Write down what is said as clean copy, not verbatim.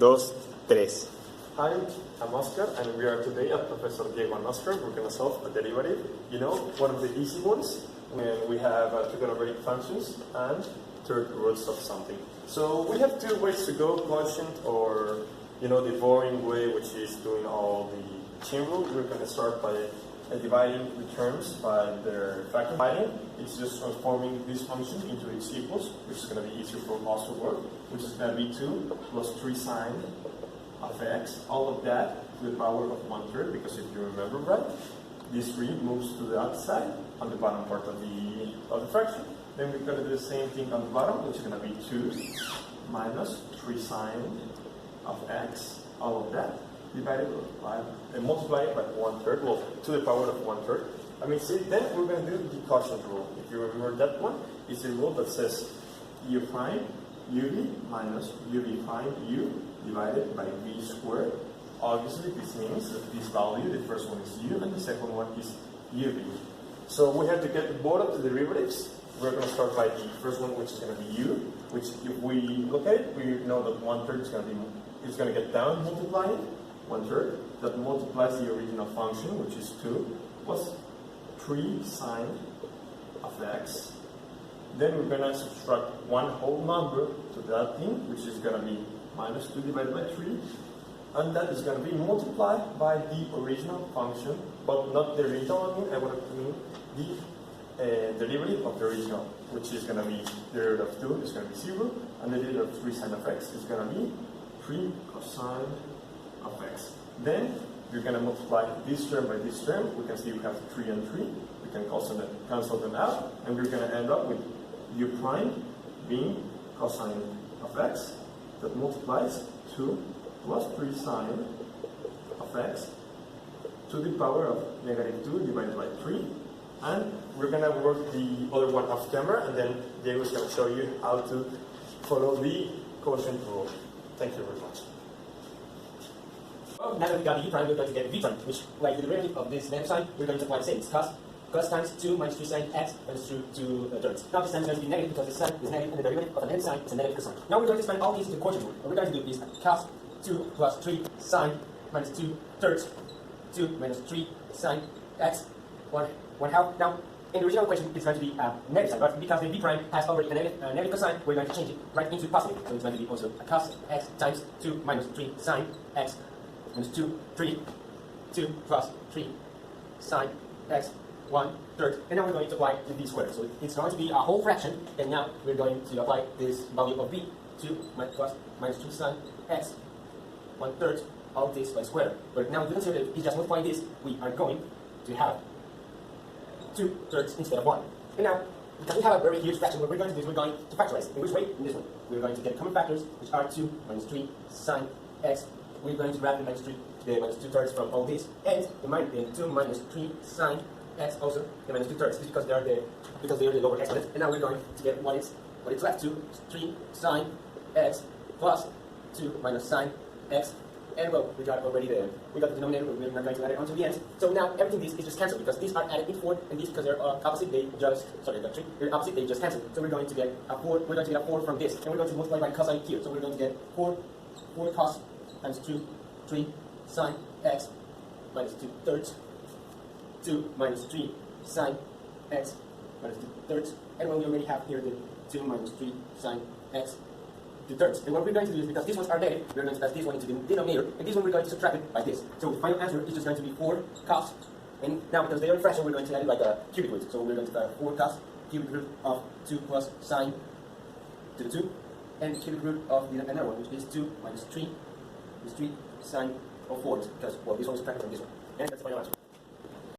Dos, tres. Hi, I'm Oscar, and we are today at Professor Diego and Oscar. We're going to solve a derivative. You know, one of the easy ones when we have trigonometric functions and third roots of something. So we have two ways to go: quotient, or the boring way, which is doing all the chain rule. We're going to start by dividing the terms by their factor. It's just transforming this function into its equals, which is going to be easier for us to work, which is going to be 2 plus 3 sine of x, all of that to the power of 1/3, because if you remember right, this 3 moves to the outside on the bottom part of the fraction. Then we're going to do the same thing on the bottom, which is going to be 2 minus 3 sine of x, all of that, divided by, and multiply it by 1/3, well, to the power of 1/3. I mean, see, then we're going to do the quotient rule. If you remember that one, it's the rule that says u prime ub minus ub prime u divided by v squared. Obviously, this means that this value, the first one is u, and the second one is ub. So we have to get both of the derivatives. We're going to start by the first one, which is going to be u, which if we look at it, we know that 1/3 is going to get down multiplying 1/3. That multiplies the original function, which is 2 plus 3 sine of x. Then we're going to subtract one whole number to that thing, which is going to be minus 2 divided by 3. And that is going to be multiplied by the original function, but not the original. I want to mean the derivative of the original, which is going to be the derivative of 2 is going to be 0, and the derivative of 3 sine of x is going to be 3 cosine of x. Then we're going to multiply this term by this term. We can see we have 3 and 3. We can cancel them out, and we're going to end up with u prime being cosine of x that multiplies 2 plus 3 sine of x to the power of negative 2 divided by 3. And we're going to work the other one off camera, and then Diego is going to show you how to follow the quotient rule. Thank you very much. Well, now that we got the u prime, we're going to get v prime, which, like the derivative of this negative sign, we're going to apply the same. It's cos times 2 minus 3 sine x minus 2 thirds. Now this sign is going to be negative because this sign is negative, and the derivative of a negative sign is a negative cosine. Now we're going to expand all these into the quotient rule. What we're going to do is cos 2 plus 3 sine minus 2 thirds, 2 minus 3 sine x, 1 half. Now, in the original equation, it's going to be a negative sign, but because the v prime has already a negative cosine, we're going to change it right into positive. So it's going to be also a cos x times 2 minus 3 sine x minus 2 plus 3 sine x 1/3. And now we're going to apply the v squared. So it's going to be a whole fraction, and now we're going to apply this value of v, 2 plus minus 2 sine x 1/3, all this by square. But now if you consider that it's just multiplying this, we are going to have 2/3 instead of 1. And now, because we have a very huge fraction, what we're going to do is we're going to factorize. In which way? In this one. We're going to get common factors, which are 2 minus 3 sine x. We're going to grab the minus 2/3 from all this, and the 2 minus 3 sine x also the minus 2/3. This is because they are the lower exponents. And now we're going to get what is left, 2 3 sine x plus 2 minus sine x. And well, we got the denominator, but we're not going to add it onto the end. So now everything is just cancelled, because these are added in 4, and these, because they're opposite, they just cancel. So we're going to get a 4. We're going to get a 4 from this, and we're going to multiply by cosine here. So we're going to get 4 cos times 2 3 sine x minus 2/3, 2 minus 3 sine x minus 2/3, and well, we already have here the 2 minus 3 sine x 2/3. And what we're going to do is, because these ones are negative, we're going to pass this one into the denominator, and this one we're going to subtract it by this. So the final answer is just going to be 4 cos, and now because they are a fraction, we're going to add it like a cubic root. So we're going to have 4 cos cubic root of 2 plus sine to the 2, and the cubic root of the another one, which is 2 minus 3 is 3 sine of 4, because well, this one is subtracted from this one. And that's the final answer.